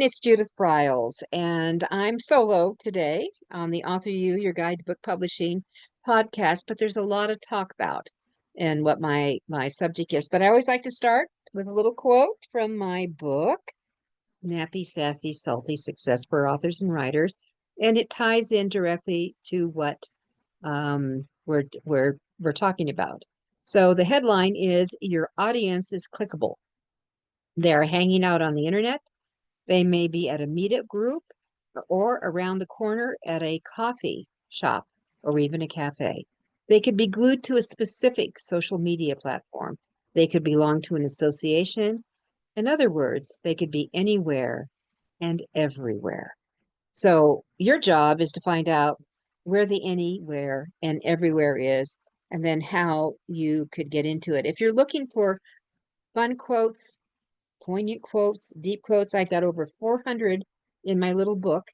It's Judith Briles, and I'm solo today on the Author You, Your Guide to Book Publishing podcast, but there's a lot to talk about and what my subject is. But I always like to start with a little quote from my book, Snappy, Sassy, Salty Success for Authors and Writers, and it ties in directly to what we're talking about. So the headline is Your Audience is Clickable. They're hanging out on the internet. They may be at a meetup group or around the corner at a coffee shop or even a cafe. They could be glued to a specific social media platform. They could belong to an association. In other words, they could be anywhere and everywhere. So your job is to find out where the anywhere and everywhere is, and then how you could get into it. If you're looking for fun quotes, poignant quotes, deep quotes. I've got over 400 in my little book.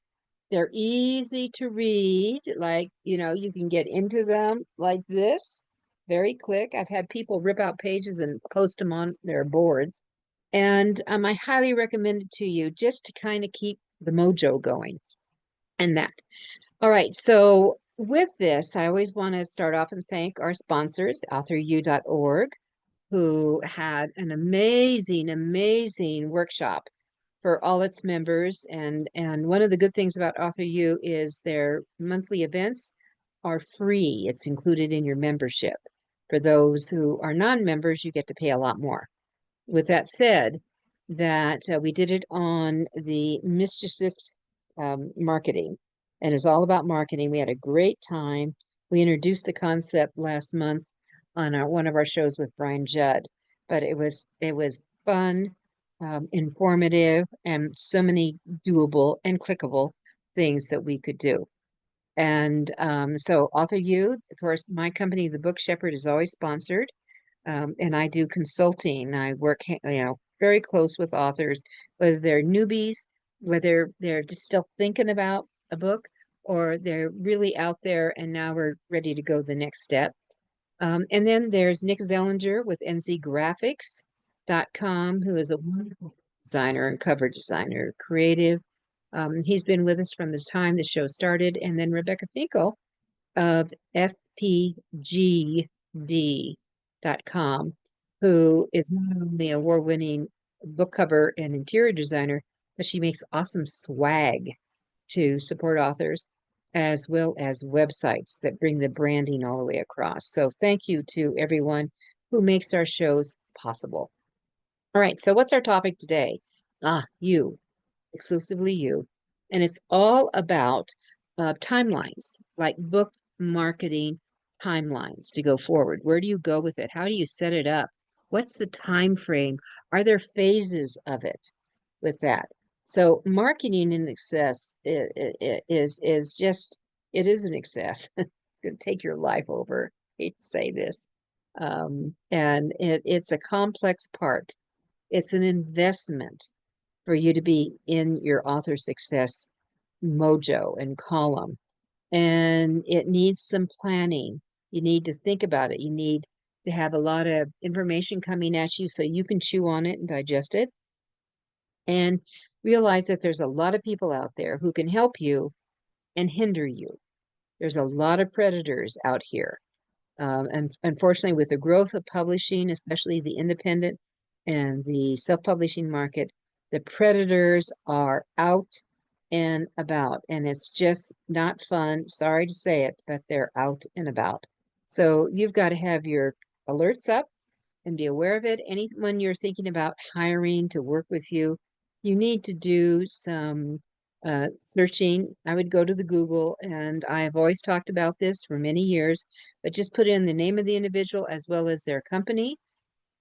They're easy to read. Like, you can get into them like this. Very quick. I've had people rip out pages and post them on their boards. And I highly recommend it to you just to kind of keep the mojo going and that. All right. So with this, I always want to start off and thank our sponsors, authoru.org, who had an amazing workshop for all its members. And one of the good things about Author U is their monthly events are free. It's included in your membership. For those who are non-members, you get to pay a lot more. With that said, that we did it on the mischievous marketing, and it's all about marketing. We had a great time. We introduced the concept last month on one of our shows with Brian Judd, but it was fun, informative, and so many doable and clickable things that we could do. And so Author U, of course, my company, The Book Shepherd, is always sponsored. And I do consulting. I work, very close with authors, whether they're newbies, whether they're just still thinking about a book, or they're really out there and now we're ready to go the next step. And then there's Nick Zellinger with nzgraphics.com, who is a wonderful designer and cover designer, creative. He's been with us from the time the show started. And then Rebecca Finkel of fpgd.com, who is not only an award-winning book cover and interior designer, but she makes awesome swag to support authors, as well as websites that bring the branding all the way across. So thank you to everyone who makes our shows possible. All right, so what's our topic today? You, exclusively you. And it's all about timelines, like book marketing timelines to go forward. Where do you go with it? How do you set it up? What's the time frame? Are there phases of it with that? So marketing in excess is just, it is an excess. It's going to take your life over. I hate to say this. And it's a complex part. It's an investment for you to be in your author success mojo and column. And it needs some planning. You need to think about it. You need to have a lot of information coming at you so you can chew on it and digest it. And realize that there's a lot of people out there who can help you and hinder you. There's a lot of predators out here. And unfortunately, with the growth of publishing, especially the independent and the self-publishing market, the predators are out and about, and it's just not fun. Sorry to say it, but they're out and about. So you've got to have your alerts up and be aware of it. Anyone you're thinking about hiring to work with you, you need to do some searching. I would go to the Google, and I've always talked about this for many years, but just put in the name of the individual as well as their company.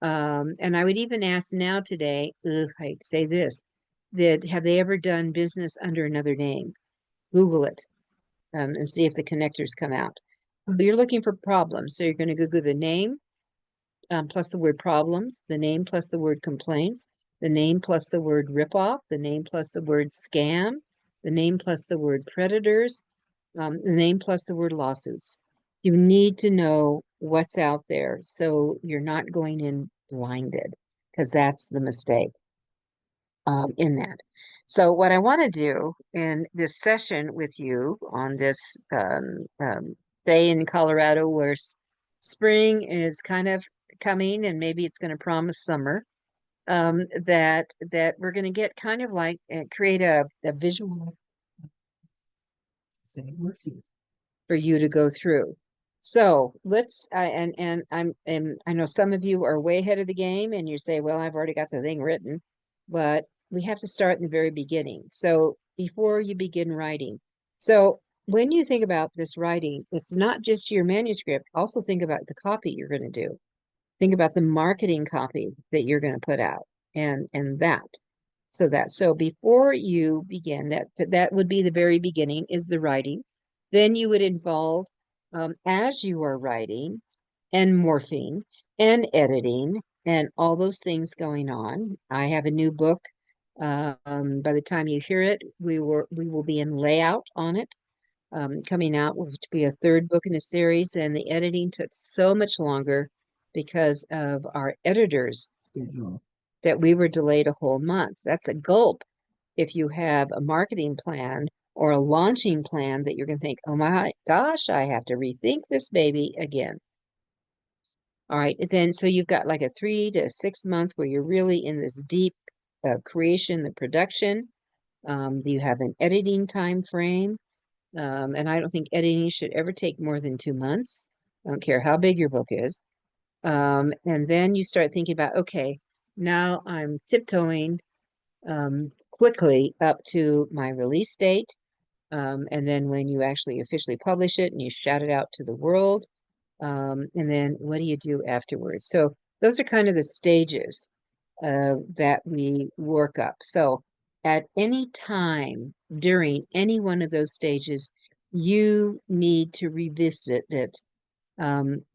And I would even ask now today, I'd say this, that have they ever done business under another name? Google it and see if the connectors come out. But you're looking for problems. So you're going to Google the name plus the word problems, the name plus the word complaints, the name plus the word ripoff, the name plus the word scam, the name plus the word predators, the name plus the word lawsuits. You need to know what's out there so you're not going in blinded, because that's the mistake in that. So what I want to do in this session with you on this day in Colorado where spring is kind of coming and maybe it's going to promise summer, that we're going to get kind of like create a visual worksheet for you to go through. So let's and I know some of you are way ahead of the game and you say, well, I've already got the thing written, but we have to start in the very beginning. So before you begin writing. So when you think about this writing, it's not just your manuscript. Also think about the copy you're going to do. Think about the marketing copy that you're going to put out and that. So before you begin, that would be the very beginning is the writing. Then you would involve as you are writing and morphing and editing and all those things going on. I have a new book. By the time you hear it, we will be in layout on it, coming out, which will be a third book in a series. And the editing took so much longer because of our editor's schedule that we were delayed a whole month. That's a gulp if you have a marketing plan or a launching plan that you're going to think, oh my gosh, I have to rethink this baby again. All right, then so you've got like a 3 to 6 months where you're really in this deep creation, the production. Do you have an editing time frame? And I don't think editing should ever take more than 2 months. I don't care how big your book is. And then you start thinking about, okay, now I'm tiptoeing quickly up to my release date. And then when you actually officially publish it and you shout it out to the world, and then what do you do afterwards? So those are kind of the stages that we work up. So at any time during any one of those stages, you need to revisit it.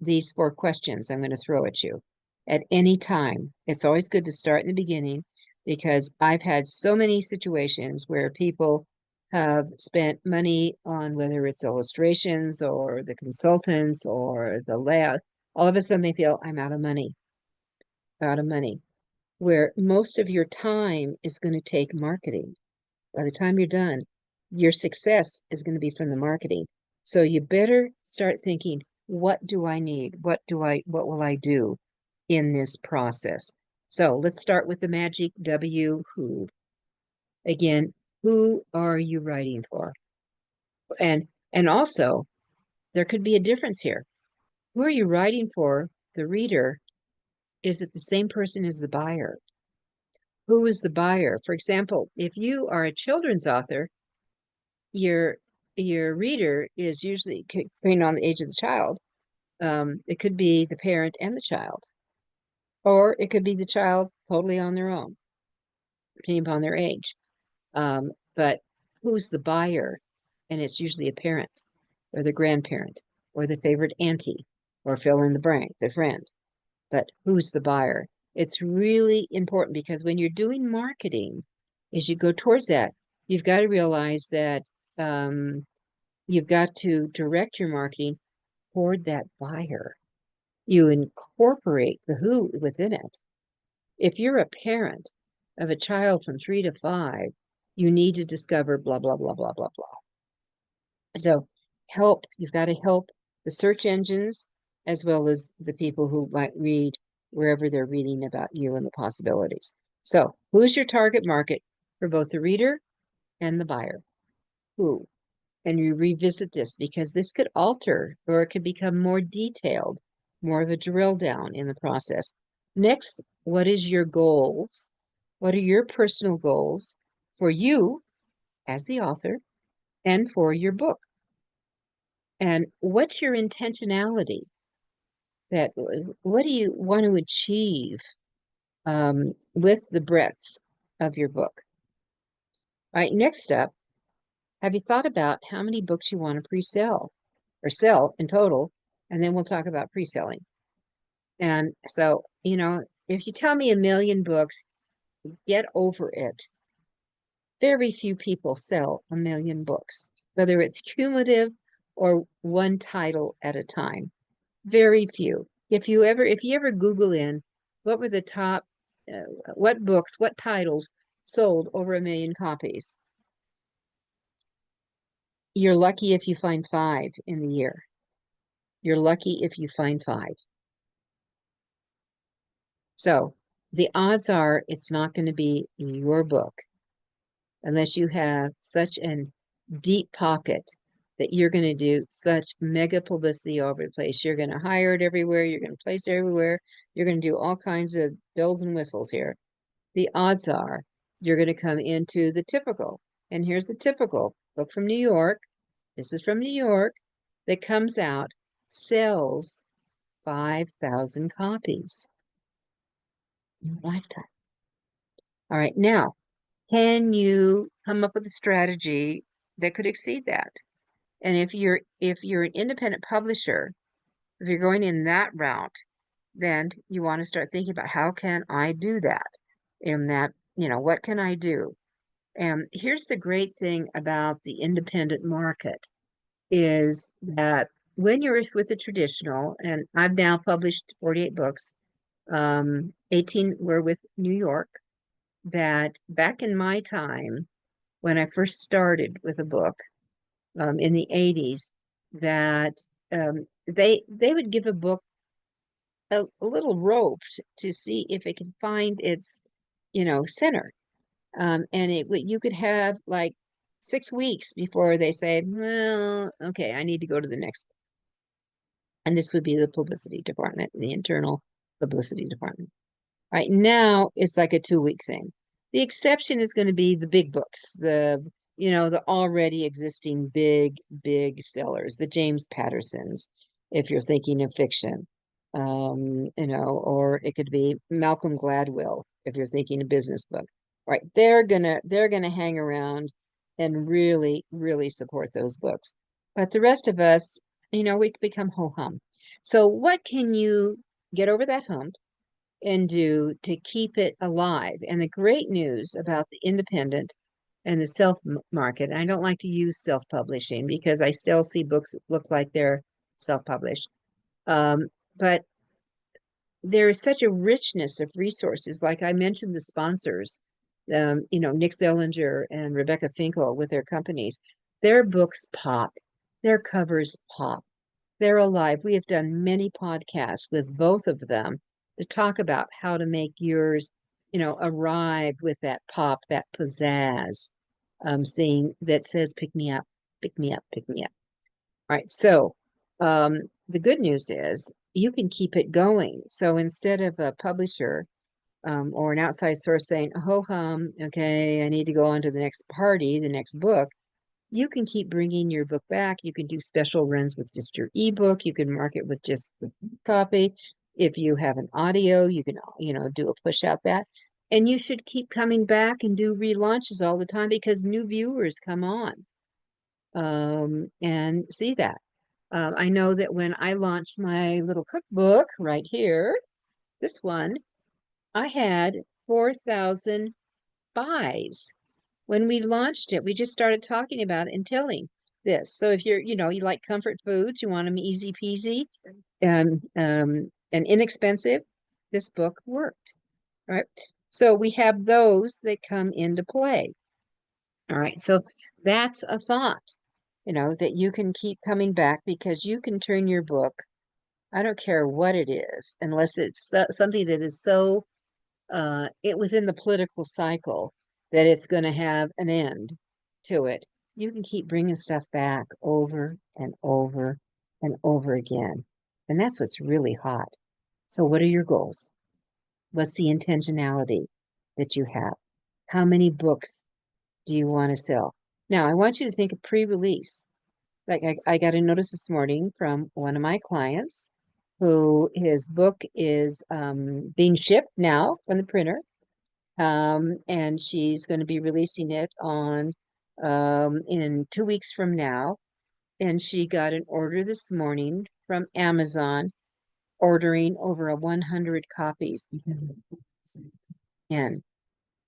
These 4 questions I'm going to throw at you at any time. It's always good to start in the beginning because I've had so many situations where people have spent money on whether it's illustrations or the consultants or the layout. All of a sudden they feel I'm out of money, where most of your time is going to take marketing. By the time you're done, your success is going to be from the marketing. So you better start thinking, what do I need? What will I do in this process? So let's start with the magic W, who. Again, who are you writing for? And also, there could be a difference here. Who are you writing for? The reader, is it the same person as the buyer? Who is the buyer? For example, if you are a children's author, your your reader is usually, depending on the age of the child, it could be the parent and the child, or it could be the child totally on their own, depending upon their age. But who's the buyer? And it's usually a parent or the grandparent or the favorite auntie or fill in the blank, the friend. But who's the buyer? It's really important because when you're doing marketing, as you go towards that, you've got to realize that you've got to direct your marketing toward that buyer. You incorporate the who within it. If you're a parent of a child from 3 to 5, you need to discover blah, blah, blah, blah, blah, blah. So you've got to help the search engines as well as the people who might read wherever they're reading about you and the possibilities. So who's your target market for both the reader and the buyer? Who? And you revisit this because this could alter or it could become more detailed, more of a drill down in the process. Next, what is your goals? What are your personal goals for you as the author and for your book? And what's your intentionality? That what do you want to achieve with the breadth of your book? All right, next up, have you thought about how many books you want to pre-sell or sell in total? And then we'll talk about pre-selling. And so, if you tell me 1,000,000 books, get over it. Very few people sell 1,000,000 books, whether it's cumulative or one title at a time. Very few. If you ever Google in what were the top, what books, what titles sold over 1 million copies. You're lucky if you find 5 in the year. You're lucky if you find 5. So the odds are it's not going to be your book unless you have such a deep pocket that you're going to do such mega publicity all over the place. You're going to hire it everywhere. You're going to place it everywhere. You're going to do all kinds of bells and whistles here. The odds are you're going to come into the typical. And here's the typical book from New York. This is from New York that comes out, sells 5,000 copies in a lifetime. All right, now, can you come up with a strategy that could exceed that? And if you're an independent publisher, if you're going in that route, then you want to start thinking about how can I do that? And that, what can I do? And here's the great thing about the independent market is that when you're with the traditional, and I've now published 48 books, 18 were with New York, that back in my time, when I first started with a book in the 80s, that they would give a book a little rope to see if it can find its, center. And you could have like 6 weeks before they say, well, okay, I need to go to the next. And this would be the publicity department, the internal publicity department. Right now, it's like a 2-week thing. The exception is going to be the big books, the already existing big sellers, the James Pattersons, if you're thinking of fiction, or it could be Malcolm Gladwell, if you're thinking a business book. Right, they're gonna hang around and really, really support those books. But the rest of us, we become ho-hum. So what can you get over that hump and do to keep it alive? And the great news about the independent and the self market, I don't like to use self-publishing because I still see books that look like they're self-published. But there is such a richness of resources. Like I mentioned, the sponsors, Nick Zellinger and Rebecca Finkel with their companies, their books pop, their covers pop. They're alive. We have done many podcasts with both of them to talk about how to make yours, arrive with that pop, that pizzazz, saying that says, pick me up, pick me up, pick me up. All right. So the good news is you can keep it going. So instead of a publisher or an outside source saying, oh, okay, I need to go on to the next party, the next book, you can keep bringing your book back. You can do special runs with just your ebook. You can market with just the copy. If you have an audio, you can, do a push out that. And you should keep coming back and do relaunches all the time because new viewers come on and see that. I know that when I launched my little cookbook right here, this one, I had 4,000 buys. When we launched it, we just started talking about it and telling this. So if you like comfort foods, you want them easy peasy and inexpensive, this book worked. All right. So we have those that come into play. All right. So that's a thought, that you can keep coming back because you can turn your book, I don't care what it is, unless it's something that is so within the political cycle that it's going to have an end to it. You can keep bringing stuff back over and over and over again. And that's what's really hot. So what are your goals? What's the intentionality that you have? How many books do you want to sell? Now, I want you to think of pre-release. Like I got a notice this morning from one of my clients who his book is being shipped now from the printer. And she's going to be releasing it on in 2 weeks from now. And she got an order this morning from Amazon, ordering over 100 copies because of and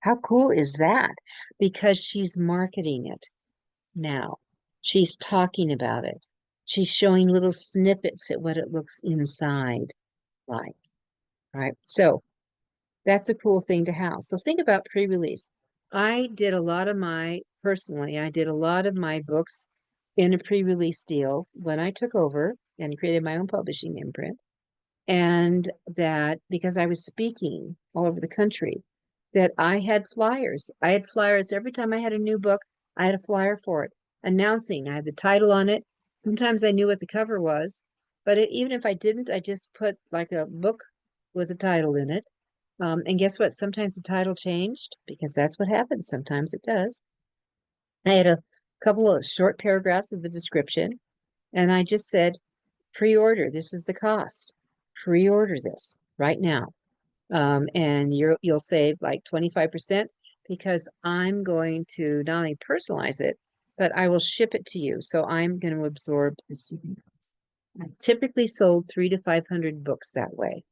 how cool is that? Because she's marketing it now. She's talking about it. She's showing little snippets at what it looks inside like. All right. So that's a cool thing to have. So think about pre-release. I did a lot of personally, I did a lot of my books in a pre-release deal when I took over and created my own publishing imprint. And that because I was speaking all over the country, that I had flyers. I had flyers every time I had a new book. I had a flyer for it announcing. I had the title on it. Sometimes I knew what the cover was, but even if I didn't, I just put like a book with a title in it. And guess what? Sometimes the title changed because that's what happens. Sometimes it does. I had a couple of short paragraphs of the description, and I just said, pre-order. This is the cost. Pre-order this right now. And you'll save like 25% because I'm going to not only personalize it, but I will ship it to you. So I'm going to absorb the shipping costs. I typically sold 300 to 500 books that way.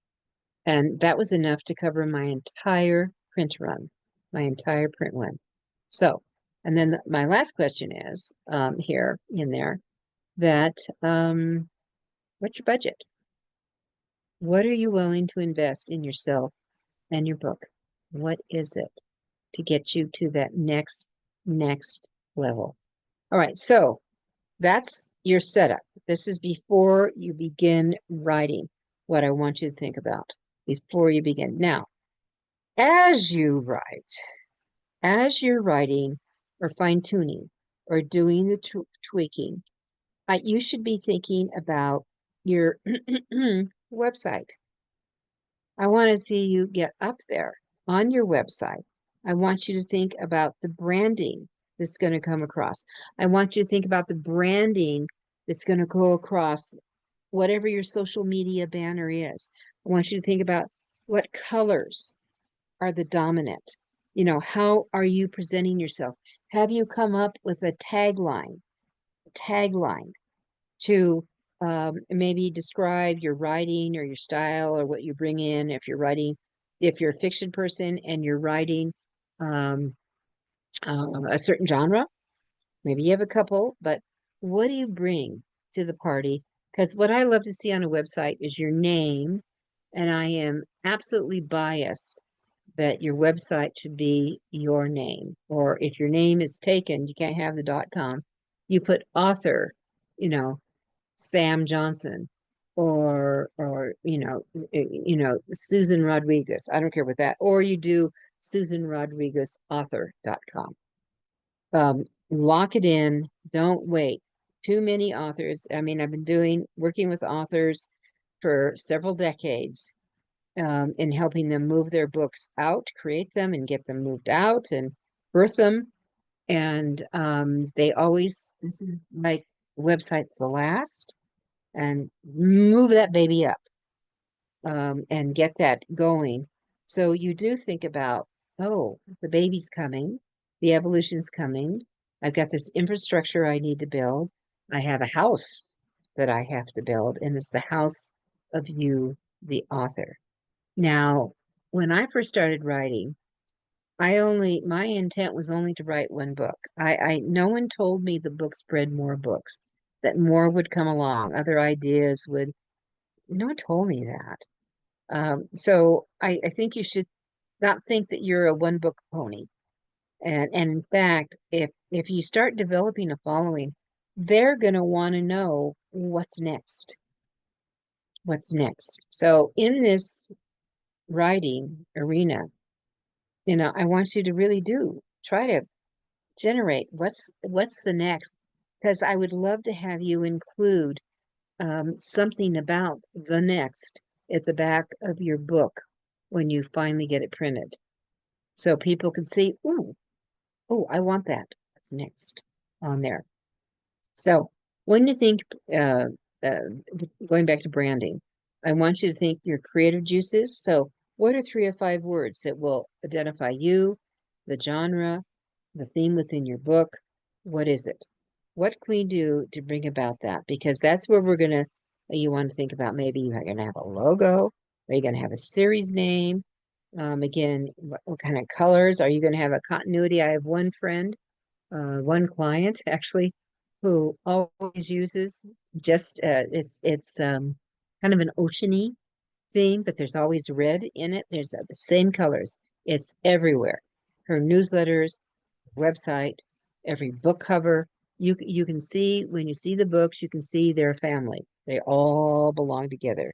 And that was enough to cover my entire print run, my entire print run. So, and then my last question is here in there that what's your budget? What are you willing to invest in yourself and your book? What is it to get you to that next level? All right, so that's your setup. This is before you begin writing, what I want you to think about before you begin. Now, as you write, as you're writing or fine-tuning or doing the tweaking, you should be thinking about your website. I want to see you get up there on your website. I want you to think about the branding that's going to come across. I want you to think about the branding that's going to go across whatever your social media banner is. I want you to think about what colors are the dominant. You know, how are you presenting yourself? Have you come up with a tagline to maybe describe your writing or your style or what you bring in if you're writing, if you're a fiction person and you're writing um, a certain genre? Maybe you have a couple, but what do you bring to the party? Because what I love to see on a website is your name, and I am absolutely biased that your website should be your name. Or if your name is taken, you can't have the .com. You put author, you know, Sam Johnson, or Susan Rodriguez. I don't care what that. Or you do SusanRodriguezAuthor.com. Lock it in. Don't wait. Too many authors. I mean, I've been working with authors for several decades, in helping them move their books out, create them and get them moved out and birth them. And this is like website's the last, and move that baby up, and get that going. So you do think about, oh, the baby's coming, the evolution's coming. I've got this infrastructure I need to build. I have a house that I have to build, and it's the house of you, the author. Now, when I first started writing, my intent was only to write one book. No one told me the books bred more books, that more would come along, other ideas would, no one told me that. So I think you should not think that you're a one book pony. And in fact, if you start developing a following, they're going to want to know what's next. What's next? So in this writing arena, I want you to really try to generate what's the next, because I would love to have you include something about the next at the back of your book when you finally get it printed, so people can see, oh, I want that. What's next on there? So when you think, uh, uh, going back to branding, I want you to think your creative juices. So what are 3 or 5 words that will identify you, the genre, the theme within your book? What is it? What can we do to bring about that? Because that's where you want to think about, maybe you're going to have a logo. Are you going to have a series name? Again, what kind of colors? Are you going to have a continuity? I have one friend, one client actually, who always uses just it's kind of an oceany theme, but there's always red in it. There's the same colors. It's everywhere. her newsletters, website, every book cover. You can see, when you see the books, you can see their family. They all belong together.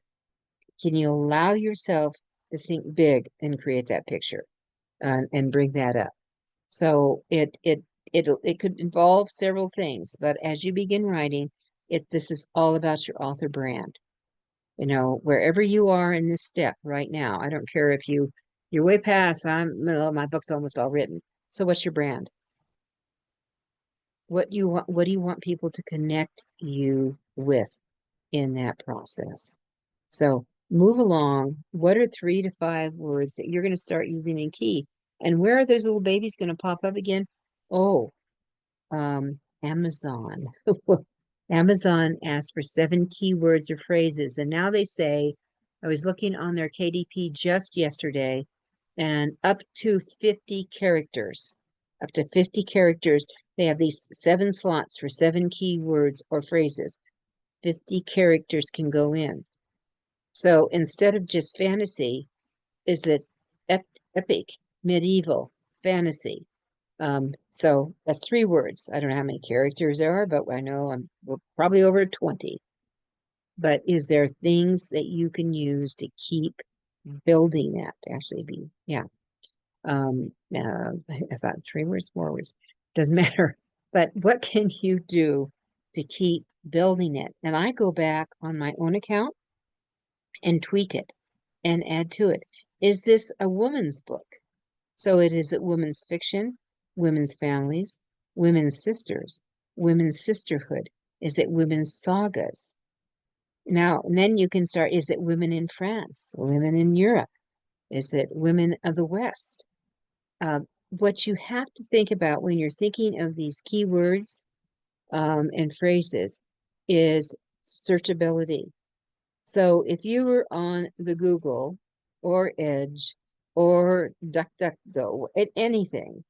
Can you allow yourself to think big and create that picture and bring that up? So it could involve several things, but as you begin writing, this is all about your author brand. You know, wherever you are in this step right now, I don't care if you're way past, well, my book's almost all written. So what's your brand? What do you want people to connect you with in that process? So move along. What are 3 to 5 words that you're going to start using in key? And where are those little babies going to pop up again? Oh, Amazon. Amazon asked for 7 keywords or phrases, and now they say, I was looking on their KDP just yesterday, and up to 50 characters. Up to 50 characters. They have these 7 slots for 7 keywords or phrases. 50 characters can go in. So instead of just fantasy, is it epic, medieval, fantasy? So that's 3 words. I don't know how many characters there are, but I know we're probably over 20. But is there things that you can use to keep building that to actually be, yeah. I thought 3 words, 4 words, doesn't matter. But what can you do to keep building it? And I go back on my own account and tweak it and add to it. Is this a woman's book? So it is women's fiction, women's families, women's sisters, women's sisterhood. Is it women's sagas? Now, and then you can start, is it women in France, women in Europe? Is it women of the West? What you have to think about when you're thinking of these keywords and phrases is searchability. So if you were on the Google or Edge or DuckDuckGo at anything,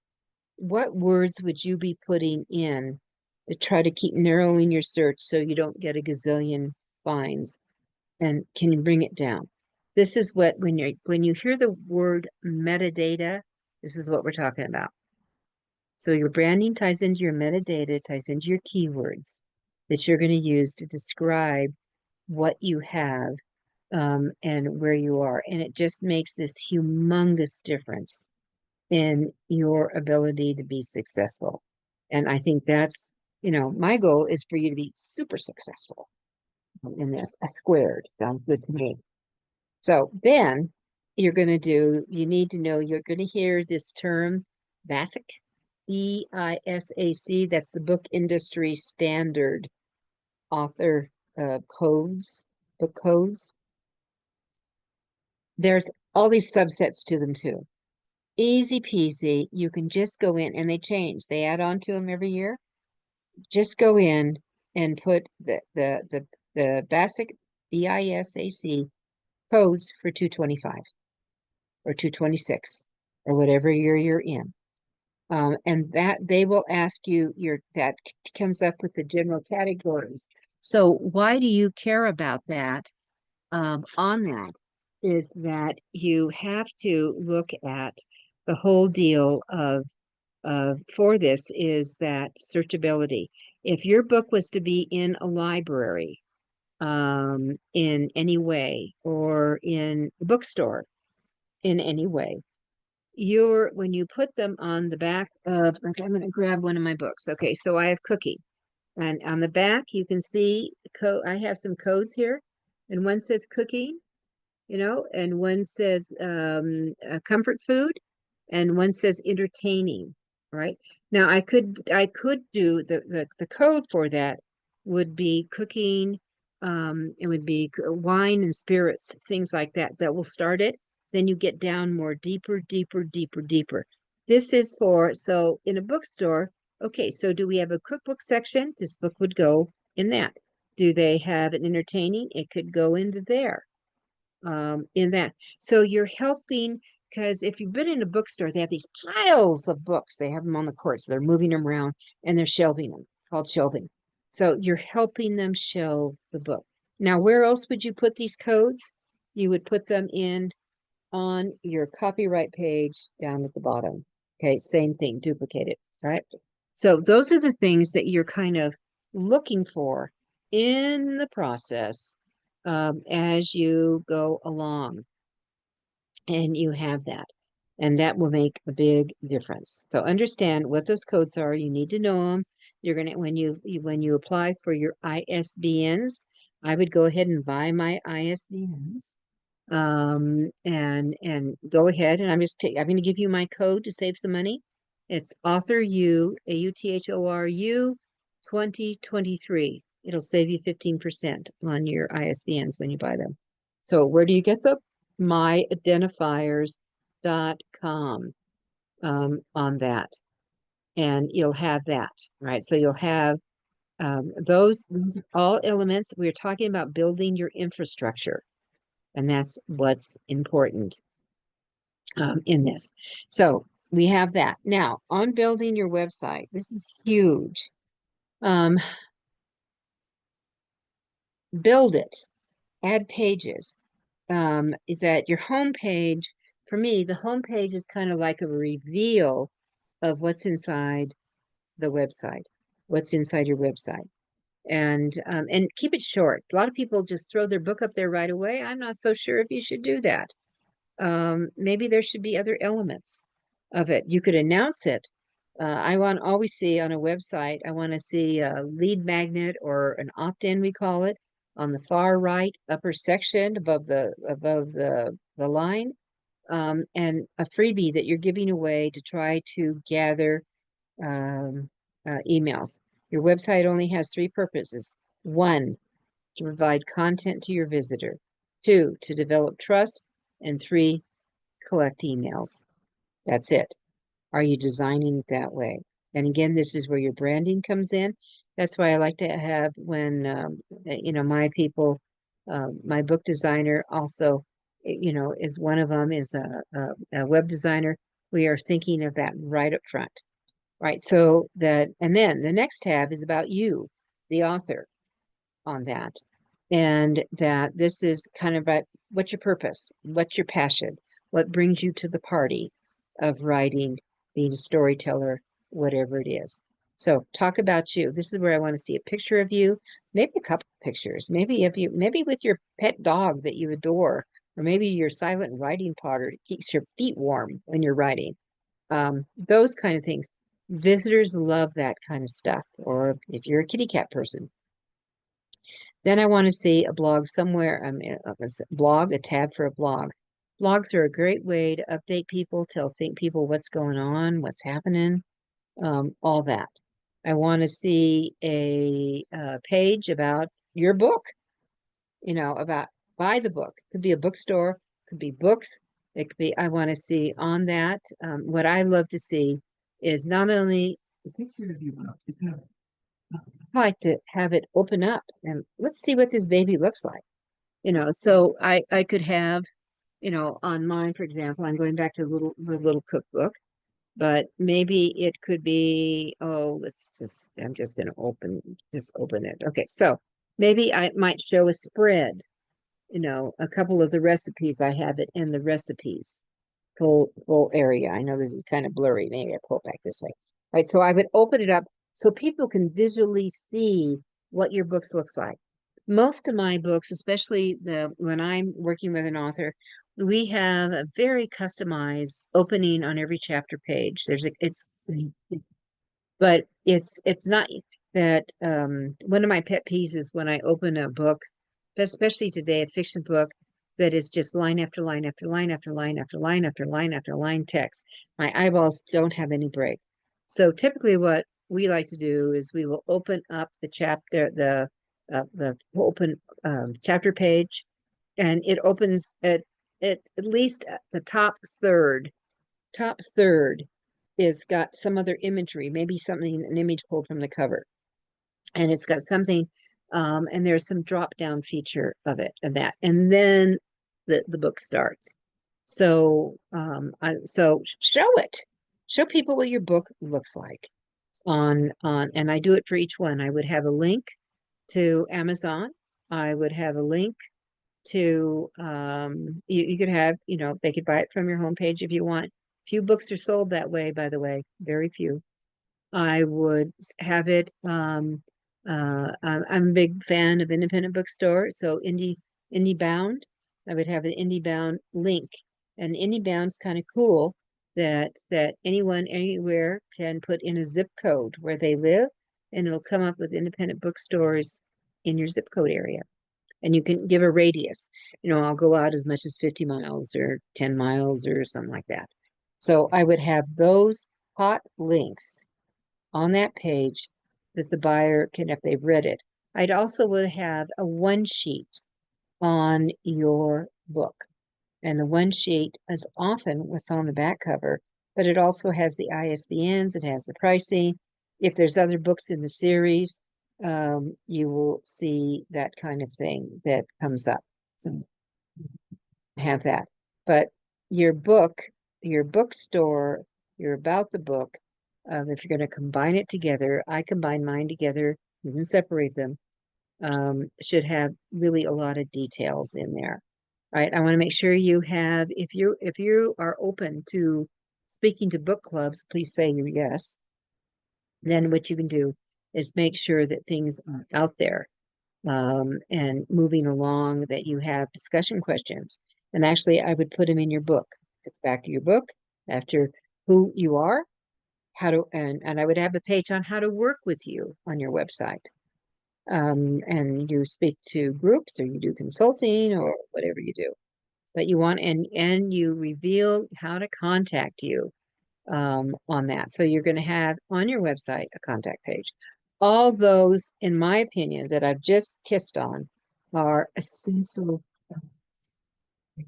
what words would you be putting in to try to keep narrowing your search so you don't get a gazillion finds? And can you bring it down? This is what, when you hear the word metadata, this is what we're talking about. So your branding ties into your metadata, ties into your keywords that you're going to use to describe what you have and where you are. And it just makes this humongous difference in your ability to be successful. And I think that's, my goal is for you to be super successful. And that's a squared. Sounds good to me. So then you need to know, you're going to hear this term, BASIC, EISAC. That's the book industry standard author codes, book codes. There's all these subsets to them too. Easy peasy. You can just go in, and they change. They add on to them every year. Just go in and put the BASIC, BISAC codes for 225 or 226 or whatever year you're in. And that they will ask you that comes up with the general categories. So why do you care about that? On that is that you have to look at the whole deal for this is that searchability. If your book was to be in a library in any way, or in a bookstore in any way, when you put them on the back of, like, I'm going to grab one of my books. Okay, so I have cooking, and on the back you can see I have some codes here, and one says cooking, and one says comfort food, and one says entertaining. Right now, I could do the code for that would be cooking. It would be wine and spirits, things like that. That will start it. Then you get down more deeper, deeper, deeper, deeper. This is so in a bookstore. Okay, so do we have a cookbook section? This book would go in that. Do they have an entertaining? It could go into there. In that. So you're helping, because if you've been in a bookstore, they have these piles of books. They have them on the courts. They're moving them around and they're shelving them, called shelving. So you're helping them shelve the book. Now, where else would you put these codes? You would put them in on your copyright page down at the bottom. Okay, same thing, duplicate it, right? So those are the things that you're kind of looking for in the process as you go along, and you have that. And that will make a big difference. So understand what those codes are. You need to know them. You're gonna when you apply for your ISBNs, I would go ahead and buy my ISBNs and go ahead, and I'm going to give you my code to save some money. It's author U AUTHORU 2023. It'll save you 15% on your ISBNs when you buy them. So where do you get them? myidentifiers.com on that, and you'll have that, right? So you'll have those are all elements. We're talking about building your infrastructure. And that's what's important in this. So we have that. Now, on building your website, this is huge. Build it, add pages. Is that your home page? For me, the home page is kind of like a reveal of what's inside the website, what's inside your website. And keep it short. A lot of people just throw their book up there right away. I'm not so sure if you should do that. Maybe there should be other elements of it. You could announce it. I want always see on a website, I want to see a lead magnet or an opt-in, we call it, on the far right upper section above the line, and a freebie that you're giving away to try to gather um, emails. Your website only has three purposes. One, to provide content to your visitor. Two, to develop trust. And three, collect emails. That's it. Are you designing it that way? And again, this is where your branding comes in. That's why I like to have when, my people, my book designer also, is one of them is a web designer. We are thinking of that right up front, right? So that, and then the next tab is about you, the author, on that. And that this is kind of about what's your purpose, what's your passion, what brings you to the party of writing, being a storyteller, whatever it is. So talk about you. This is where I want to see a picture of you, maybe a couple of pictures, maybe with your pet dog that you adore, or maybe your silent writing partner that keeps your feet warm when you're writing. Those kind of things. Visitors love that kind of stuff. Or if you're a kitty cat person, then I want to see a blog somewhere, a tab for a blog. Blogs are a great way to update people, tell people what's going on, what's happening, all that. I want to see a page about your book, about buy the book. Could be a bookstore, could be books. It could be, I want to see on that. What I love to see is not only the picture of your book, the cover. I like to have it open up and let's see what this baby looks like. So I could have, on mine, for example, I'm going back to the little cookbook, but maybe it could be, I'm just going to just open it. Okay. So maybe I might show a spread, a couple of the recipes. I have it in the recipes full area. I know this is kind of blurry. Maybe I pull it back this way. Right. So I would open it up so people can visually see what your books looks like. Most of my books, especially when I'm working with an author, we have a very customized opening on every chapter page. But it's not that one of my pet peeves is when I open a book, especially today, a fiction book that is just line after line after line after line after line after line after line text. My eyeballs don't have any break. So typically what we like to do is we will open up the chapter, the open chapter page, and it opens at least the top third is got some other imagery, maybe an image pulled from the cover, and it's got something, and there's some drop down feature of it and then the book starts. So so show people what your book looks like and I do it for each one. I would have a link to Amazon. I would have a link to you could have, they could buy it from your homepage if you want. Few books are sold that way, by the way, very few. I would have it. I'm a big fan of independent bookstore, so Indie Bound. I would have an Indie Bound link, and Indie Bound's kind of cool that anyone anywhere can put in a zip code where they live, and it'll come up with independent bookstores in your zip code area. And you can give a radius. I'll go out as much as 50 miles or 10 miles or something like that. So I would have those hot links on that page that the buyer can, if they've read it. I'd also would have a one sheet on your book. And the one sheet is often what's on the back cover, but it also has the ISBNs, it has the pricing. If there's other books in the series, you will see that kind of thing that comes up. So have that. But your bookstore, your about the book, if you're going to combine it together, I combine mine together, you can separate them, should have really a lot of details in there. Right? I want to make sure you have, if you are open to speaking to book clubs, please say yes. Then what you can do is make sure that things are out there, and moving along, that you have discussion questions. And actually, I would put them in your book. It's back to your book after who you are, and I would have a page on how to work with you on your website. And you speak to groups, or you do consulting, or whatever you do. But you want, and you reveal how to contact you on that. So you're going to have on your website a contact page. All those, in my opinion, that I've just kissed on are essential that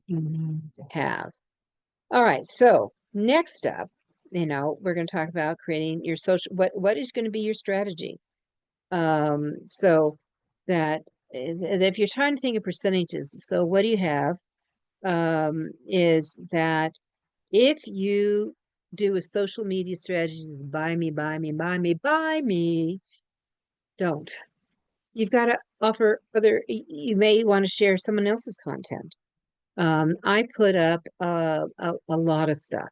you need to have. All right, so next up, we're going to talk about creating your social, what is going to be your strategy. So that if you're trying to think of percentages, so what do you have? Is that if you do a social media strategy, buy me, buy me, buy me, buy me, don't. You've got to offer you may want to share someone else's content. I put up a lot of stuff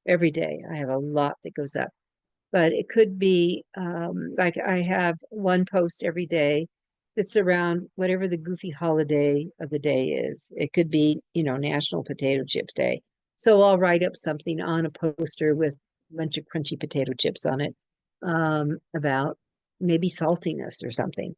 every day. I have a lot that goes up, but it could be like I have one post every day that's around whatever the goofy holiday of the day is. It could be, National Potato Chips Day. So I'll write up something on a poster with a bunch of crunchy potato chips on it, about maybe saltiness or something.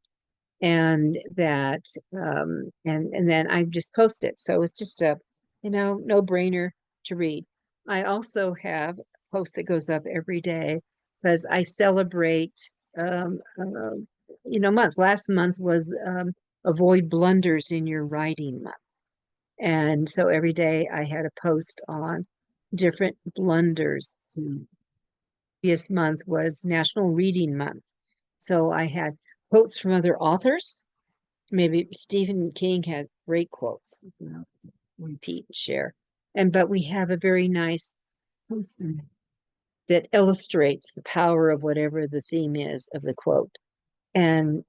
And that, and then I just post it. So it's just a, no brainer to read. I also have a post that goes up every day because I celebrate, month. Last month was Avoid Blunders in Your Writing Month. And so every day I had a post on different blunders. The previous month was National Reading Month. So I had quotes from other authors. Maybe Stephen King had great quotes, repeat and share. But we have a very nice poster that illustrates the power of whatever the theme is of the quote. And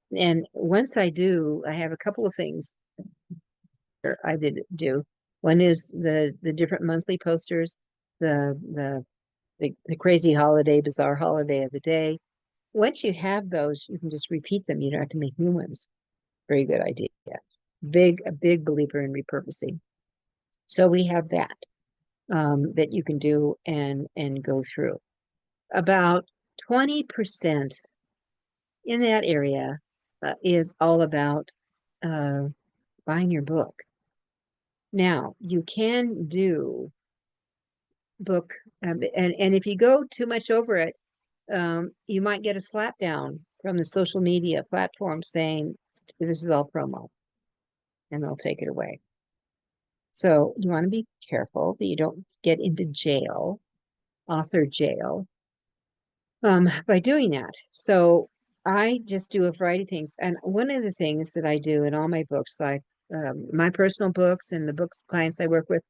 once I have a couple of things I did do. One is the different monthly posters, the crazy holiday, bizarre holiday of the day. Once you have those, you can just repeat them. You don't have to make new ones. Very good idea. A big believer in repurposing. So we have that that you can do and go through. About 20% in that area is all about buying your book. Now, you can do book, and if you go too much over it, you might get a slap down from the social media platform saying this is all promo, and they'll take it away. So you want to be careful that you don't get into jail, author jail, by doing that. So I just do a variety of things. And one of the things that I do in all my books, like my personal books and the books clients I work with,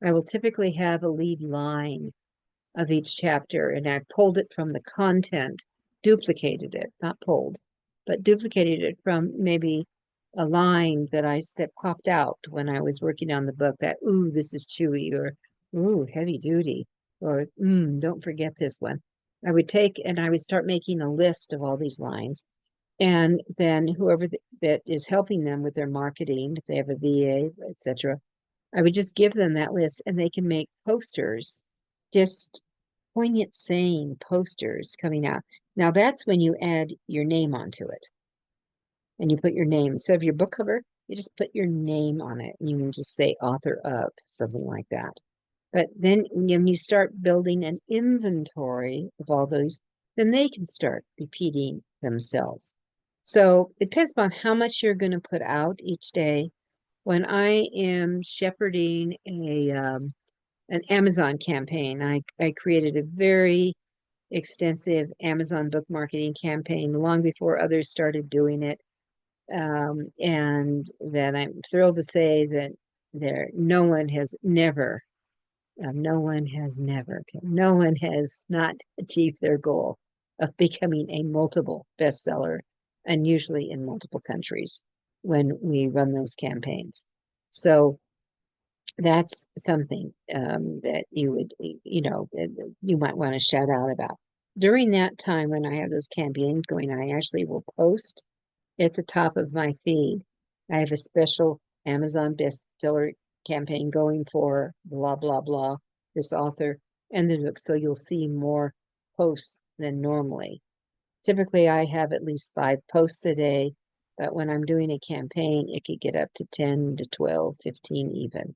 I will typically have a lead line of each chapter, and I pulled it from the content, duplicated it, not pulled, but duplicated it from maybe a line that popped out when I was working on the book, that, ooh, this is chewy, or ooh, heavy duty, or don't forget this one. I would take and I would start making a list of all these lines. And then whoever that is helping them with their marketing, if they have a VA, etc., I would just give them that list and they can make posters, just poignant saying posters coming out. Now that's when you add your name onto it and you put your name. Instead of your book cover, you just put your name on it and you can just say author of, something like that. But then when you start building an inventory of all those, then they can start repeating themselves. So it depends upon how much you're going to put out each day. When I am shepherding an Amazon campaign, I created a very extensive Amazon book marketing campaign long before others started doing it. And then I'm thrilled to say that no one has not achieved their goal of becoming a multiple bestseller, and usually in multiple countries when we run those campaigns. So that's something that you might want to shout out about. During that time when I have those campaigns going, I actually will post at the top of my feed. I have a special Amazon bestseller campaign going for blah, blah, blah, this author and the book. So you'll see more posts than normally. Typically, I have at least 5 posts a day, but when I'm doing a campaign, it could get up to 10 to 12, 15 even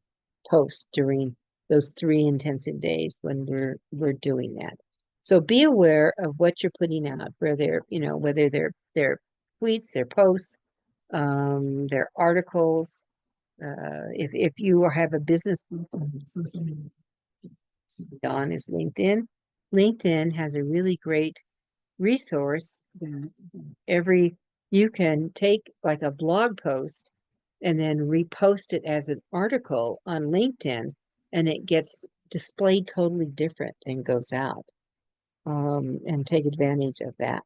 posts during those 3 intensive days when we're doing that. So be aware of what you're putting out, whether they're tweets, their posts, their articles. If you have a business on is LinkedIn. LinkedIn has a really great resource that you can take like a blog post and then repost it as an article on LinkedIn, and it gets displayed totally different and goes out. And take advantage of that.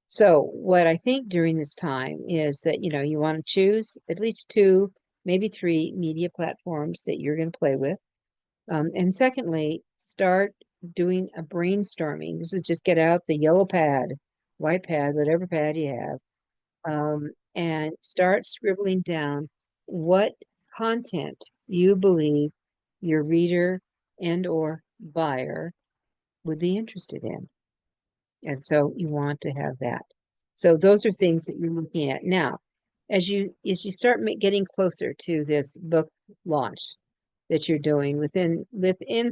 So what I think during this time is that, you want to choose at least 2, maybe 3 media platforms that you're going to play with. And secondly, start doing a brainstorming. This is just get out the yellow pad, white pad, whatever pad you have, and start scribbling down what content you believe your reader and or buyer would be interested in. And so you want to have that. So those are things that you're looking at. Now, as you start getting closer to this book launch that you're doing, within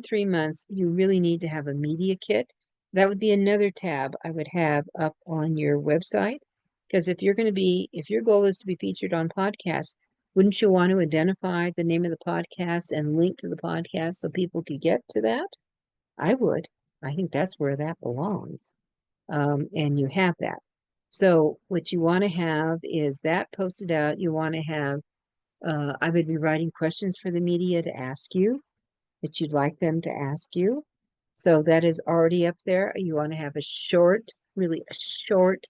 3 months, you really need to have a media kit. That would be another tab I would have up on your website. Because if your goal is to be featured on podcasts, wouldn't you want to identify the name of the podcast and link to the podcast so people could get to that? I would. I think that's where that belongs. And you have that. So what you want to have is that posted out. You want to have, I would be writing questions for the media to ask you that you'd like them to ask you. So that is already up there. You want to have really a short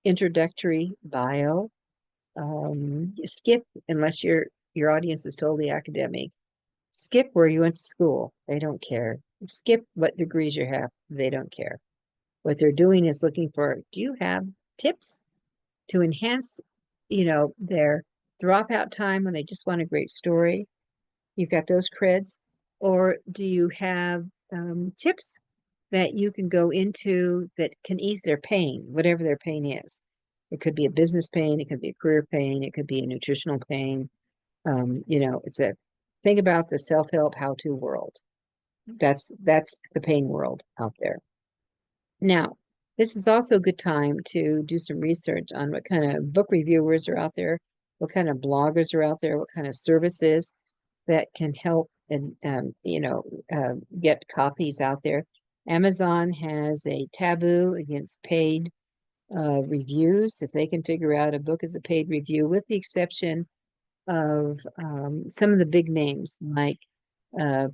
introductory bio. Skip, unless your audience is totally academic, skip where you went to school. They don't care. Skip what degrees you have. They don't care. What they're doing is looking for, do you have tips to enhance, their dropout time when they just want a great story? You've got those creds. Or do you have tips that you can go into that can ease their pain, whatever their pain is? It could be a business pain, it could be a career pain, it could be a nutritional pain. Think about the self-help how-to world. That's the pain world out there. Now, this is also a good time to do some research on what kind of book reviewers are out there, what kind of bloggers are out there, what kind of services that can help and get copies out there. Amazon has a taboo against paid reviews. If they can figure out a book as a paid review, with the exception of some of the big names, like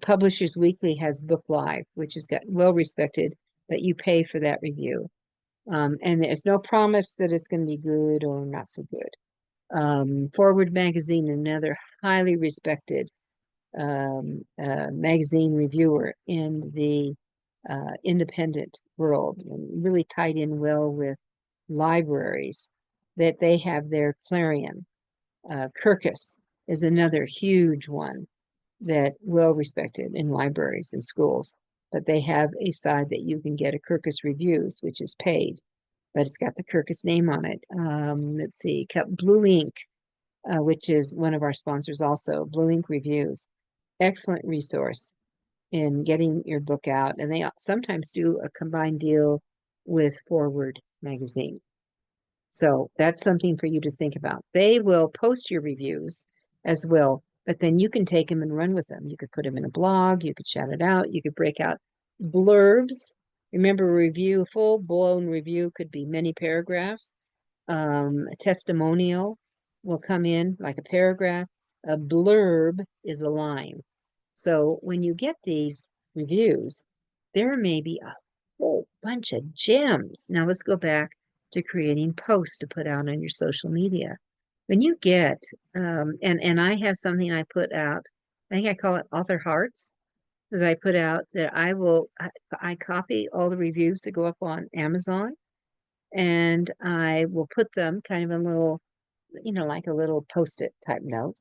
Publishers Weekly has Book Live, which has got well respected, but you pay for that review. And there's no promise that it's going to be good or not so good. Forward Magazine, another highly respected magazine reviewer in the independent world, and really tied in well with libraries, that they have their Clarion. Kirkus is another huge one that well respected in libraries and schools. But they have a side that you can get a Kirkus Reviews, which is paid, but it's got the Kirkus name on it. Let's see, Blue Ink, which is one of our sponsors also, Blue Ink Reviews. Excellent resource in getting your book out. And they sometimes do a combined deal with Forward magazine. So that's something for you to think about. They will post your reviews as well, but then you can take them and run with them. You could put them in a blog, you could shout it out, you could break out blurbs. Remember, a review, full-blown review could be many paragraphs. A testimonial will come in like a paragraph. A blurb is a line. So when you get these reviews, there may be a whole bunch of gems. Now let's go back to creating posts to put out on your social media. When you get, and I have something I put out, I think I call it Author Hearts, because I put out that I copy all the reviews that go up on Amazon, and I will put them kind of in a little, like a little post-it type note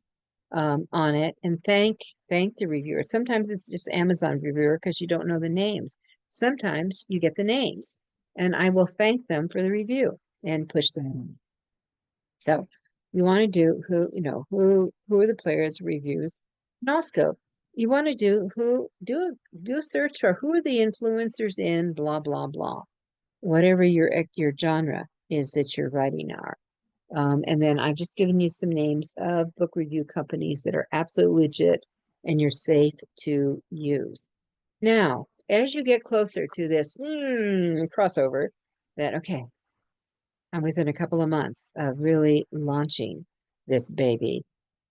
on it, and thank the reviewer. Sometimes it's just Amazon reviewer because you don't know the names. Sometimes you get the names, and I will thank them for the review and push them in. So you want to do who are the players' reviews, and also you want to do a search for who are the influencers in blah blah blah, whatever your genre is that you're writing are. And then I've just given you some names of book review companies that are absolutely legit and you're safe to use. Now, as you get closer to this crossover, that, okay, I'm within a couple of months of really launching this baby,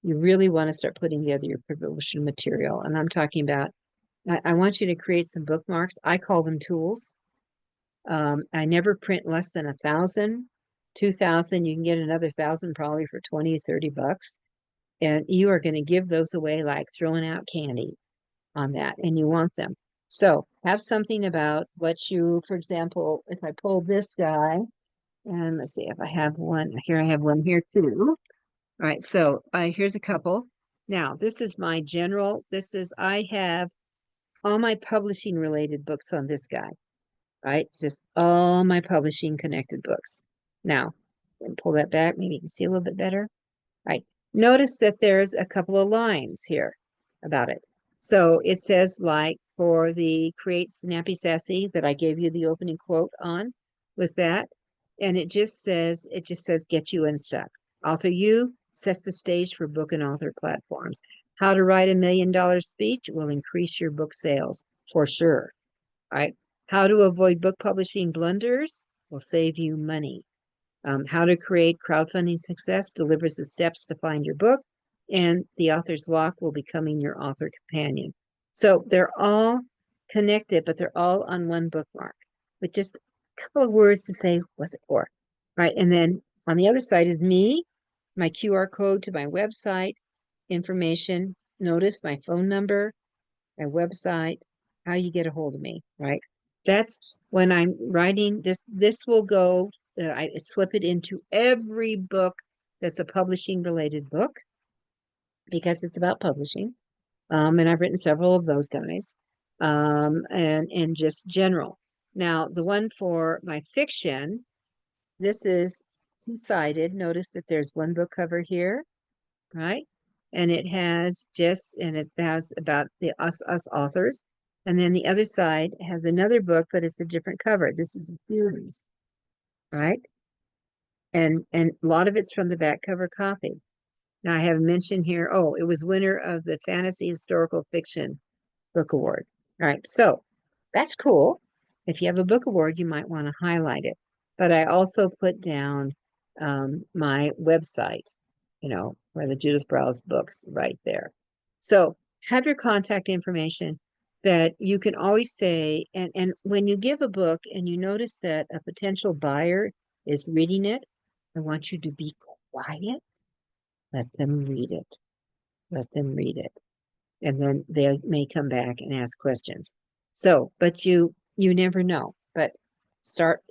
you really want to start putting together your promotion material. And I'm talking about, I want you to create some bookmarks. I call them tools. I never print less than 1,000. 2,000, you can get another 1,000 probably for 20, 30 bucks. And you are going to give those away like throwing out candy on that. And you want them. So have something about what you, for example, if I pull this guy, and let's see if I have one here, I have one here too. All right. So here's a couple. Now, this is my general, I have all my publishing related books on this guy. Right? It's just all my publishing connected books. Now, pull that back. Maybe you can see a little bit better. Right. Notice that there's a couple of lines here about it. So it says, like, for the Create Snappy Sassy that I gave you the opening quote on with that. And it just says, get you unstuck. Author You sets the stage for book and author platforms. How to write $1 million speech will increase your book sales for sure. Right? How to avoid book publishing blunders will save you money. How to create crowdfunding success delivers the steps to find your book, and the author's walk will becoming your author companion. So they're all connected, but they're all on one bookmark with just a couple of words to say, what's it for? Right. And then on the other side is me, my QR code to my website, information. Notice my phone number, my website, how you get a hold of me, right? That's when I'm writing this. This will go, I slip it into every book that's a publishing related book because it's about publishing. And I've written several of those guys, and just general. Now, the one for my fiction, this is two-sided. Notice that there's one book cover here, right? And it has about the us authors. And then the other side has another book, but it's a different cover. This is a series, right? And a lot of it's from the back cover copy. Now I have mentioned here, it was winner of the Fantasy Historical Fiction Book Award. All right, so that's cool. If you have a book award, you might want to highlight it. But I also put down my website, where the Judith Briles books right there. So have your contact information that you can always say, and when you give a book and you notice that a potential buyer is reading it, I want you to be quiet. Let them read it. Let them read it. and then they may come back and ask questions. So, but you never know. But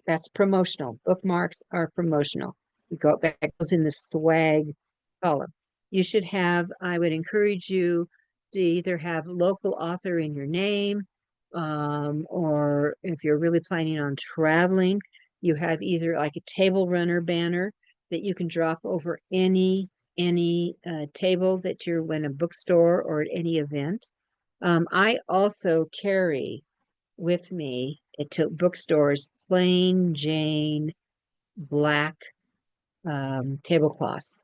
that's promotional. Bookmarks are promotional. That goes in the swag column. You should have, I would encourage you to either have local author in your name, or if you're really planning on traveling, you have either like a table runner banner that you can drop over any table that you're in a bookstore or at any event. I also carry with me to bookstores plain Jane black tablecloths.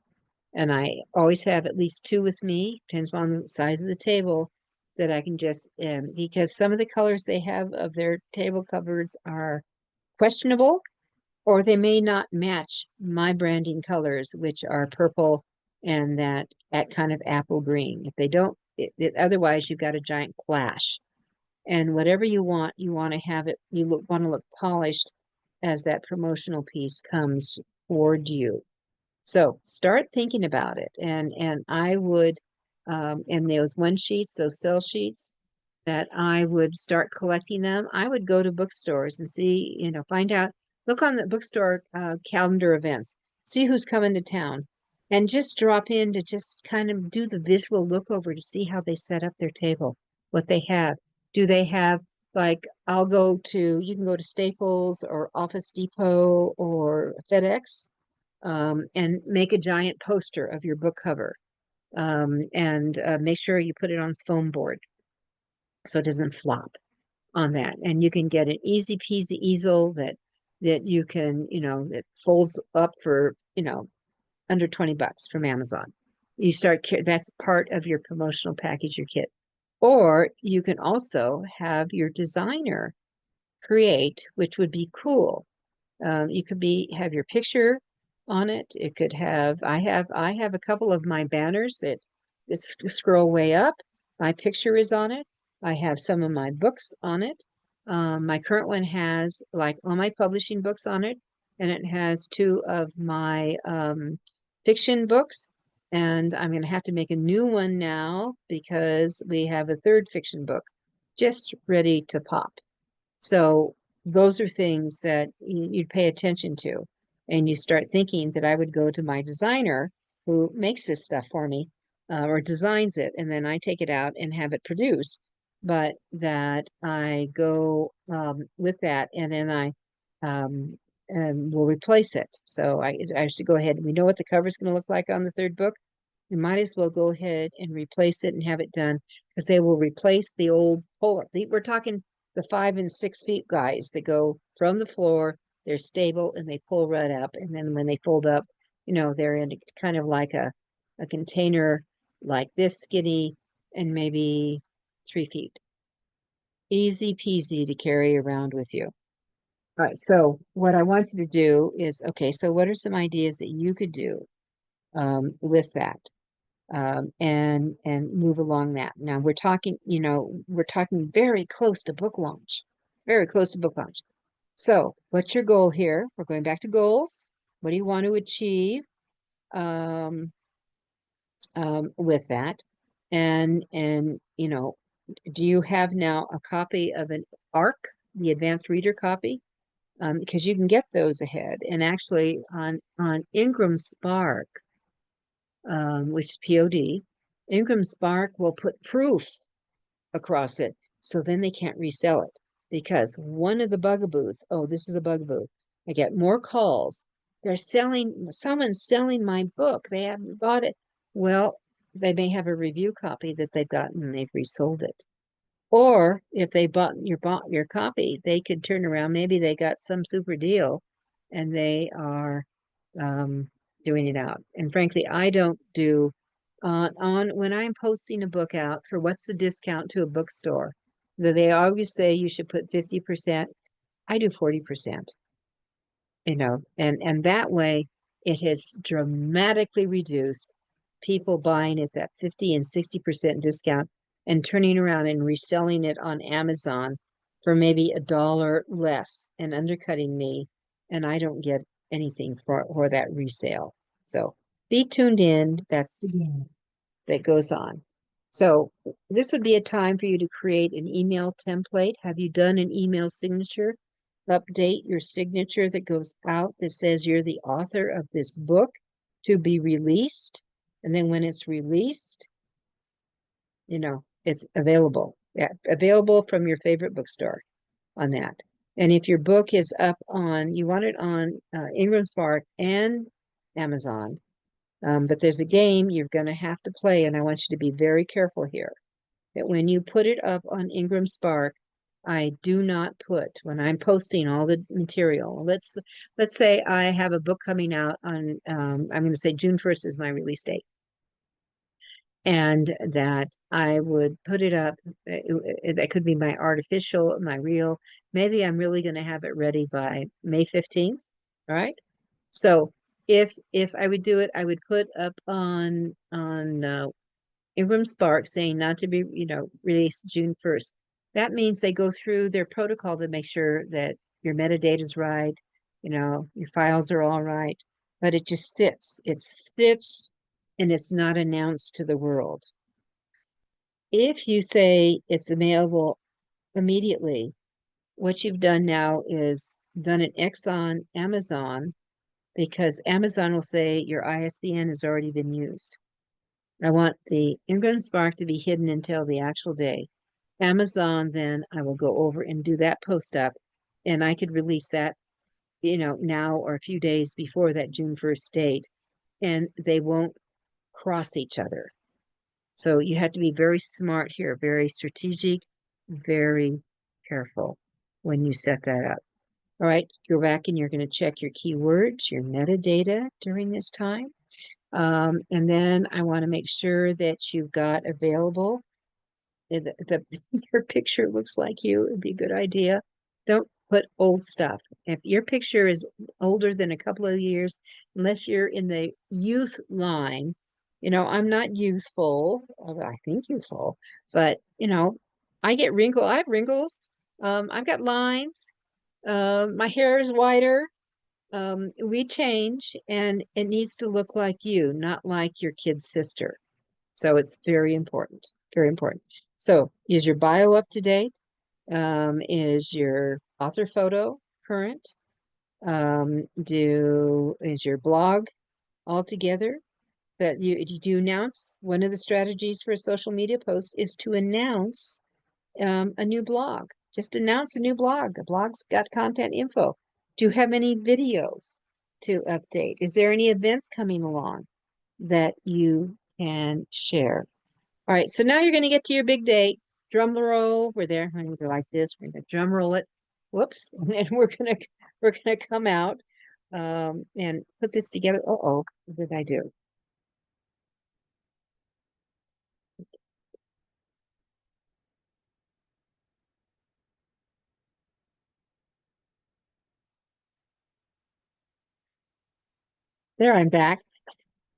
And I always have at least two with me, depends on the size of the table, that I can just, because some of the colors they have of their table covers are questionable, or they may not match my branding colors, which are purple and that kind of apple green. If they don't, otherwise you've got a giant clash. And whatever you want to have it, want to look polished as that promotional piece comes toward you. So start thinking about it. And I would, and those one sheets, those sell sheets, that I would start collecting them. I would go to bookstores and see, find out, look on the bookstore calendar events, see who's coming to town, and just drop in to just kind of do the visual look over to see how they set up their table, what they have. Do they have, like, you can go to Staples or Office Depot or FedEx, and make a giant poster of your book cover, and make sure you put it on foam board so it doesn't flop on that. And you can get an easy peasy easel that you can, that folds up for, under $20 from Amazon. That's part of your promotional package, your kit. Or you can also have your designer create, which would be cool. You could have your picture on it. It could have, I have a couple of my banners that scroll way up. My picture is on it. I have some of my books on it. My current one has like all my publishing books on it, and it has two of my fiction books. And I'm going to have to make a new one now because we have a third fiction book just ready to pop. So those are things that you'd pay attention to. And you start thinking that I would go to my designer who makes this stuff for me, or designs it, and then I take it out and have it produced. But that I go with that, and then I will replace it. So I should go ahead. We know what the cover is going to look like on the third book. You might as well go ahead and replace it and have it done, because they will replace the old puller. We're talking the 5 and 6 feet guys that go from the floor. They're stable and they pull right up. And then when they fold up, they're in kind of like a container like this skinny and maybe 3 feet. Easy peasy to carry around with you. All right. So what I want you to do is, okay, so what are some ideas that you could do with that? And move along that. Now we're talking very close to book launch, very close to book launch. So what's your goal here? We're going back to goals. What do you want to achieve with that? And do you have now a copy of an ARC, the advanced reader copy? Because you can get those ahead. And actually on Ingram Spark, which is POD, Ingram Spark will put proof across it. So then they can't resell it, because one of the bugaboos, this is a bugaboo. I get more calls. Someone's selling my book. They haven't bought it. Well, they may have a review copy that they've gotten and they've resold it. Or if they bought your copy, they could turn around. Maybe they got some super deal and they are doing it out. And frankly, I don't do on when I'm posting a book out for what's the discount to a bookstore. They always say you should put 50%. I do 40%. And that way it has dramatically reduced people buying at that 50 and 60% discount and turning around and reselling it on Amazon for maybe $1 less and undercutting me, and I don't get anything for that resale. So be tuned in. That's the game that goes on. So this would be a time for you to create an email template. Have you done an email signature? Update your signature that goes out that says you're the author of this book to be released. And then when it's released, it's available. Yeah, available from your favorite bookstore on that. And if your book is up on, you want it on Ingram Spark and Amazon, but there's a game you're going to have to play, and I want you to be very careful here. That when you put it up on Ingram Spark, I do not put when I'm posting all the material. Let's say I have a book coming out on I'm going to say June 1st is my release date, and that I would put it up. That could be my artificial, my real. Maybe I'm really going to have it ready by May 15th, right? So if I would do it, I would put up on Ingram Spark saying not to be, released June 1st. That means they go through their protocol to make sure that your metadata is right, your files are all right, but it just sits. It sits and it's not announced to the world. If you say it's available immediately, what you've done now is done an X on Amazon because Amazon will say your ISBN has already been used. I want the Ingram Spark to be hidden until the actual day. Amazon, then I will go over and do that post up, and I could release that, now or a few days before that June 1st date, and they won't cross each other. So you have to be very smart here, very strategic, very careful when you set that up. All right, go back and you're going to check your keywords, your metadata during this time. And then I want to make sure that you've got available your picture looks like you. It'd be a good idea. Don't put old stuff. If your picture is older than a couple of years, unless you're in the youth line, I'm not youthful. I think youthful, but I get wrinkle. I have wrinkles. I've got lines. My hair is whiter. We change, and it needs to look like you, not like your kid's sister. So it's very important, very important. So is your bio up to date? Is your author photo current? Is your blog all together? That you do announce one of the strategies for a social media post is to announce a new blog. Just announce a new blog. A blog's got content info. Do you have any videos to update? Is there any events coming along that you can share? All right, so now you're going to get to your big date. Drum roll. We're there. I'm going to go like this. We're going to drum roll it. Whoops. And then we're gonna come out and put this together. Uh-oh, what did I do? There, I'm back.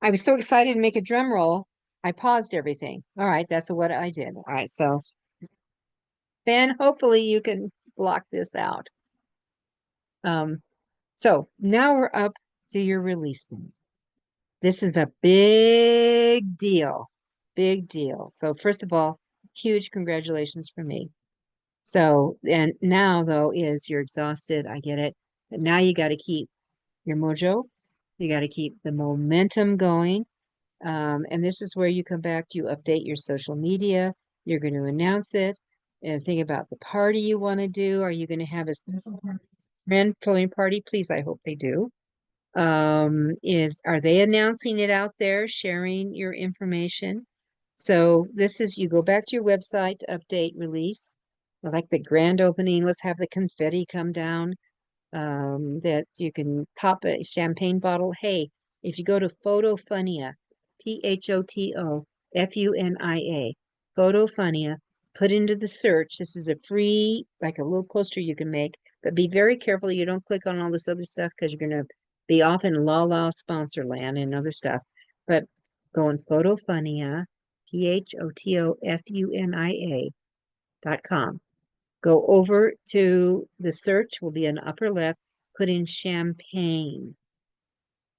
I was so excited to make a drum roll. I paused everything. All right, that's what I did. All right, so Ben, hopefully you can block this out. So now we're up to your release date. This is a big deal. Big deal. So first of all, huge congratulations from me. So, and now though is you're exhausted. I get it. But now you got to keep your mojo. You got to keep the momentum going. And this is where you come back, you update your social media. You're going to announce it and think about the party you want to do. Are you going to have a special friend pulling party? Please, I hope they do. Are they announcing it out there, sharing your information? So this is, you go back to your website to update release. I like the grand opening. Let's have the confetti come down. That you can pop a champagne bottle. Hey, if you go to Photofunia, Photofunia, Photofunia, put into the search. This is a free, like a little poster you can make, but be very careful you don't click on all this other stuff because you're going to be off in la sponsor land and other stuff. But go in Photofunia, Photofunia.com. Go over to the search, will be in the upper left, put in champagne.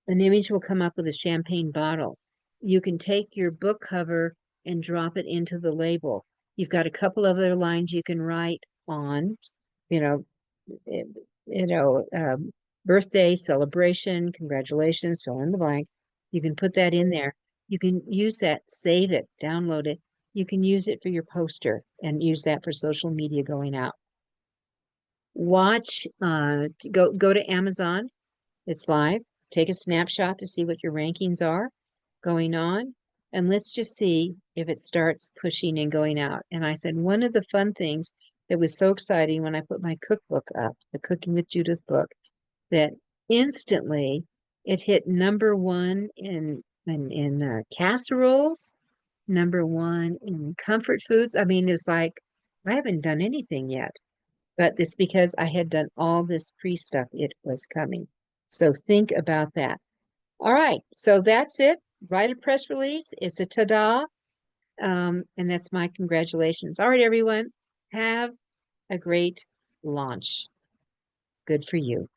An image will come up with a champagne bottle. You can take your book cover and drop it into the label. You've got a couple of other lines you can write on, you know, eh, you know, birthday, celebration, congratulations, fill in the blank. You can put that in there. You can use that, save it, download it. You can use it for your poster and use that for social media going out. Watch, go to Amazon. It's live. Take a snapshot to see what your rankings are going on. And let's just see if it starts pushing and going out. And I said, one of the fun things that was so exciting when I put my cookbook up, the Cooking with Judith book, that instantly it hit #1 in casseroles, #1 in comfort foods. I mean, it's like I haven't done anything yet, but it's because I had done all this pre-stuff. It was coming. So think about that. All right, so that's it. Write a press release. It's a ta-da. And that's my congratulations. All right, everyone, have a great launch. Good for you.